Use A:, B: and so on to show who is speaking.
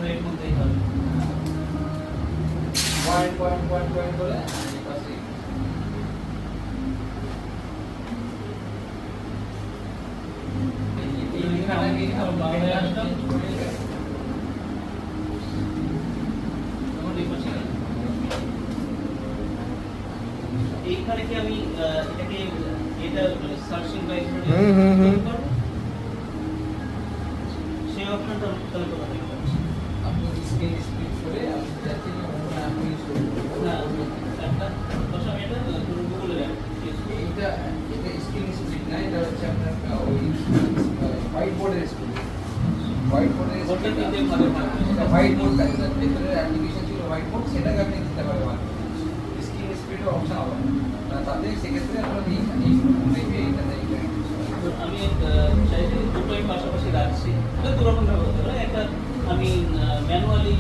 A: Right মধ্যেই হবে।
B: Point point point point করে এই পাশে
A: এইখানে কি আমি এটাকে এটা সার্চিং বাই সেই অপশনটা তাহলে কোথায় দেখতে পাচ্ছি?
B: আপনি স্ক্রিন স্প্লিট করে আপনি যাচ্ছেন অন্য আপনি ইউজ করবেন
A: না একটা দশ আমি এটা গুগলে
B: এটা এটা স্ক্রিন স্প্লিট না, এটা হচ্ছে আপনার ওই হোয়াইট বোর্ডের স্ক্রিন। হোয়াইট বোর্ডের
A: বোর্ডটা দিতে পারে
B: এটা হোয়াইট বোর্ডটা যেটার ভেতরে অ্যাপ্লিকেশন ছিল হোয়াইট বোর্ড, সেটাকে আপনি দিতে পারবেন। স্ক্রিন স্প্লিটের অপশন হবে না, তাতে সেক্ষেত্রে আপনার এইটা
A: আমি চাইলে দুটোই পাশাপাশি রাখছি। দুটো রকম ভাবে হতে পারে। একটা আমি ম্যানুয়ালি